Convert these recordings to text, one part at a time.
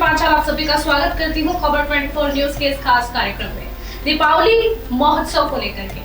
पांचाल आप सभी का स्वागत करती हूँ खबर 24 न्यूज के इस खास कार्यक्रम में दीपावली महोत्सव को लेकर के।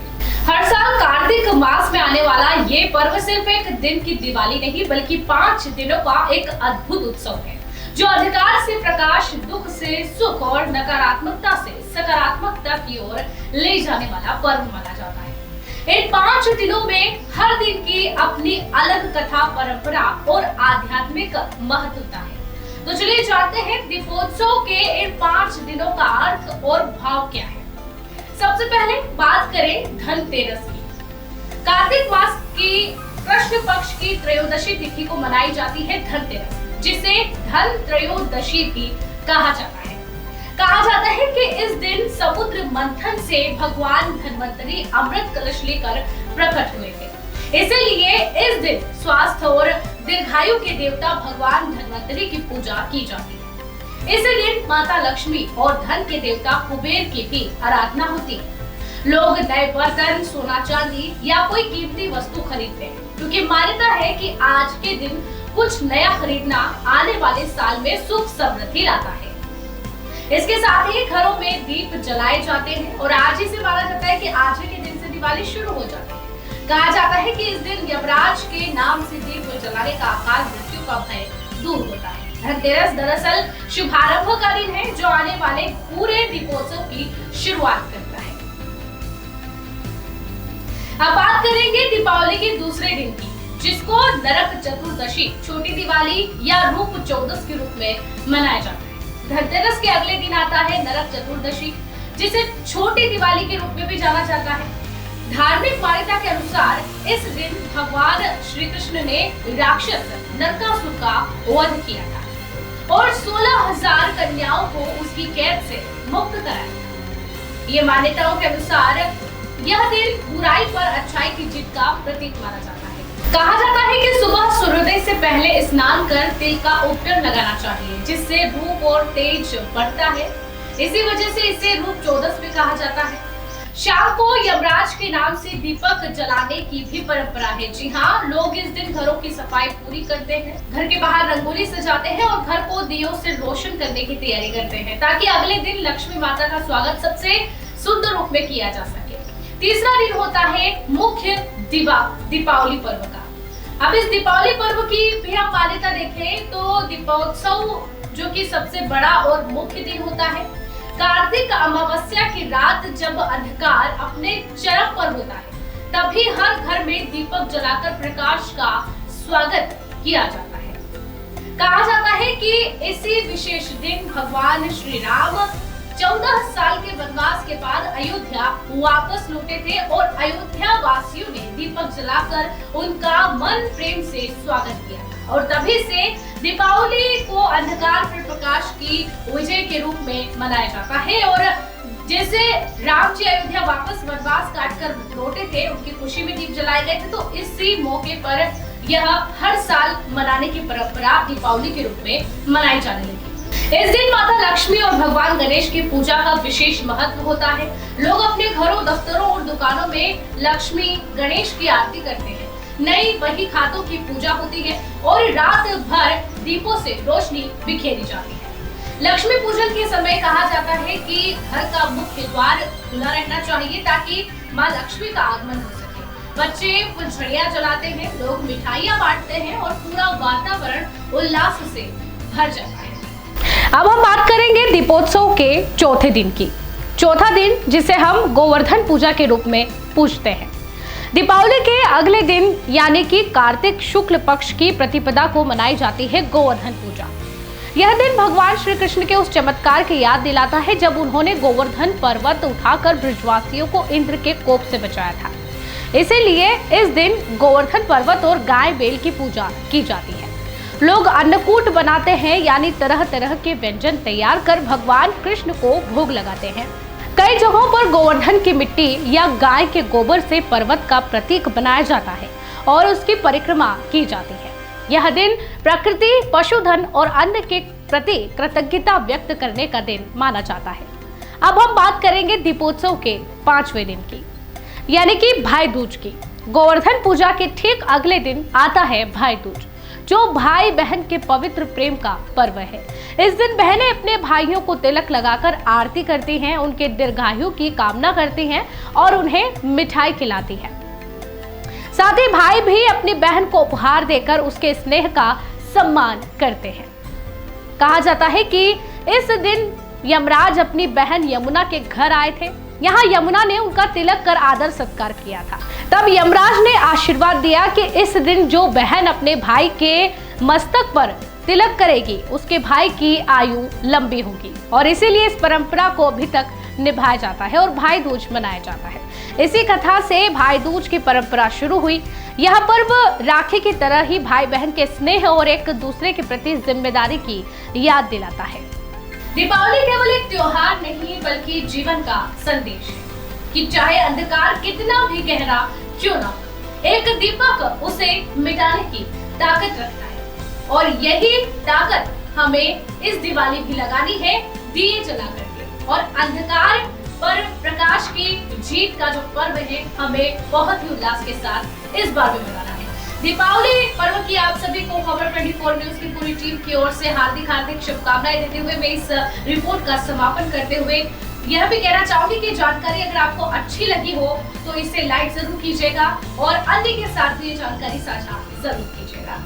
हर साल कार्तिक मास में आने वाला ये पर्व सिर्फ एक दिन की दिवाली नहीं बल्कि 5 दिनों का एक अद्भुत उत्सव है जो अंधकार से प्रकाश, दुख से सुख और नकारात्मकता से सकारात्मकता की ओर ले जाने वाला पर्व माना जाता है। इन 5 दिनों में हर दिन की अपनी अलग कथा, परंपरा और आध्यात्मिक महत्वता है। तो चलिए जानते हैं दीपोत्सव के इन 5 दिनों का अर्थ और भाव क्या है। सबसे पहले बात करें धनतेरस की। कार्तिक मास की कृष्ण पक्ष की त्रयोदशी तिथि को मनाई जाती है धनतेरस, जिसे धन त्रयोदशी भी कहा जाता है। कहा जाता है कि इस दिन समुद्र मंथन से भगवान धन्वंतरी अमृत कलश लेकर प्रकट हुए थे। इसीलिए इस दिन स्वास्थ्य और दीर्घायु के देवता भगवान धन्वंतरी की पूजा की जाती है। इस दिन माता लक्ष्मी और धन के देवता कुबेर की भी आराधना होती है। लोग नए बर्तन, सोना चांदी या कोई कीमती वस्तु खरीदते हैं क्योंकि मान्यता है कि आज के दिन कुछ नया खरीदना आने वाले साल में सुख समृद्धि लाता है। इसके साथ ही घरों में दीप जलाए जाते हैं और आज ही से माना जाता है कि आज के दिन से दिवाली शुरू हो जाती है। कहा जाता है कि इस दिन यमराज के नाम से दीप जलाने का अकाल मृत्यु का भय दूर होता है। धनतेरस दरअसल शुभारंभ का दिन है जो आने वाले पूरे दीपोत्सव की शुरुआत करता है। अब बात करेंगे दीपावली के दूसरे दिन की, जिसको नरक चतुर्दशी, छोटी दिवाली या रूप चौदस के रूप में मनाया जाता है। धनतेरस के अगले दिन आता है नरक चतुर्दशी, जिसे छोटी दिवाली के रूप में भी जाना जाता है। धार्मिक मान्यता के अनुसार इस दिन भगवान श्री कृष्ण ने राक्षस नरकासुर का वध किया था और 16,000 कन्याओं को उसकी कैद से मुक्त कराया। ये मान्यताओं के अनुसार यह दिन बुराई पर अच्छाई की जीत का प्रतीक माना जाता है। कहा जाता है कि सुबह सूर्योदय से पहले स्नान कर तिल का उपटन लगाना चाहिए, जिससे रूप और तेज बढ़ता है। इसी वजह से इसे रूप चौदस भी कहा जाता है। शाम को यमराज के नाम से दीपक जलाने की भी परंपरा है। जी हाँ, लोग इस दिन घरों की सफाई पूरी करते हैं, घर के बाहर रंगोली सजाते हैं और घर को दियों से रोशन करने की तैयारी करते हैं ताकि अगले दिन लक्ष्मी माता का स्वागत सबसे सुंदर रूप में किया जा सके। तीसरा दिन होता है मुख्य दीपावली पर्व का। अब इस दीपावली पर्व की भी हम मान्यता देखें तो दीपोत्सव जो कि सबसे बड़ा और मुख्य दिन होता है। कार्तिक अमावस्या की रात जब अंधकार अपने चरम पर होता है तभी हर घर में दीपक जलाकर प्रकाश का स्वागत किया जाता है। कहा जाता है कि इसी विशेष दिन भगवान श्री राम 14 साल के वनवास के बाद अयोध्या वापस लौटे थे और अयोध्या वासियों ने दीपक जलाकर उनका मन प्रेम से स्वागत किया और तभी से दीपावली को अंधकार पर प्रकाश की विजय के रूप में मनाया जाता है। और जैसे राम जी अयोध्या वापस वनवास काटकर लौटे थे, उनकी खुशी में दीप जलाए गए थे, तो इसी मौके पर यह हर साल मनाने की परंपरा दीपावली के रूप में मनाई जाने लगी। इस दिन माता लक्ष्मी और भगवान गणेश की पूजा का विशेष महत्व होता है। लोग अपने घरों, दफ्तरों और दुकानों में लक्ष्मी गणेश की आरती करते हैं, नई बही खातों की पूजा होती है और रात भर दीपों से रोशनी बिखेरी जाती है। लक्ष्मी पूजन के समय कहा जाता है कि घर का मुख्य द्वार खुला रहना चाहिए ताकि मां लक्ष्मी का आगमन हो सके। बच्चे फुलझड़ियां जलाते हैं, लोग मिठाइयां बांटते हैं और पूरा वातावरण उल्लास से भर जाता है। अब हम बात करेंगे दीपोत्सव के चौथे दिन की। चौथा दिन जिसे हम गोवर्धन पूजा के रूप में पूजते हैं। दीपावली के अगले दिन यानी कि कार्तिक शुक्ल पक्ष की प्रतिपदा को मनाई जाती है गोवर्धन पूजा। यह दिन भगवान श्री कृष्ण के उस चमत्कार की याद दिलाता है जब उन्होंने गोवर्धन पर्वत उठाकर ब्रजवासियों को इंद्र के कोप से बचाया था। इसीलिए इस दिन गोवर्धन पर्वत और गाय बैल की पूजा की जाती है। लोग अन्नकूट बनाते हैं यानी तरह तरह के व्यंजन तैयार कर भगवान कृष्ण को भोग लगाते हैं। कई जगहों पर गोवर्धन की मिट्टी या गाय के गोबर से पर्वत का प्रतीक बनाया जाता है और उसकी परिक्रमा की जाती है। यह दिन प्रकृति, पशुधन और अन्न के प्रति कृतज्ञता व्यक्त करने का दिन माना जाता है। अब हम बात करेंगे दीपोत्सव के 5वें दिन की, यानी कि भाई दूज की। गोवर्धन पूजा के ठीक अगले दिन आता है भाई दूज, जो भाई बहन के पवित्र प्रेम का पर्व है। इस दिन बहनें अपने भाइयों को तिलक लगाकर आरती करती हैं, उनके दीर्घायु की कामना करती हैं और उन्हें मिठाई खिलाती हैं। साथ ही भाई भी अपनी बहन को उपहार देकर उसके स्नेह का सम्मान करते हैं। कहा जाता है कि इस दिन यमराज अपनी बहन यमुना के घर आए थे। यहाँ यमुना ने उनका तिलक कर आदर सत्कार किया था। तब यमराज ने आशीर्वाद दिया कि इस दिन जो बहन अपने भाई के मस्तक पर तिलक करेगी उसके भाई की आयु लंबी होगी और इसीलिए इस परंपरा को अभी तक निभाया जाता है और भाई दूज मनाया जाता है। इसी कथा से भाई दूज की परंपरा शुरू हुई। यह पर्व राखी की तरह ही भाई बहन के स्नेह और एक दूसरे के प्रति जिम्मेदारी की याद दिलाता है। दीपावली केवल एक त्योहार नहीं बल्कि जीवन का संदेश है कि चाहे अंधकार कितना भी गहरा क्यों ना, एक दीपक उसे मिटाने की ताकत रखता है और यही ताकत हमें इस दिवाली भी लगानी है, दिए जला करके। और अंधकार पर प्रकाश की जीत का जो पर्व है हमें बहुत ही उल्लास के साथ इस बार भी मनाना है। दीपावली पर्व की आप सभी को खबर 24 न्यूज की पूरी टीम की ओर से हार्दिक शुभकामनाएं देते हुए मैं इस रिपोर्ट का समापन करते हुए यह भी कहना चाहूंगी कि जानकारी अगर आपको अच्छी लगी हो तो इसे लाइक जरूर कीजिएगा और अन्य के साथ भी ये जानकारी साझा जरूर कीजिएगा।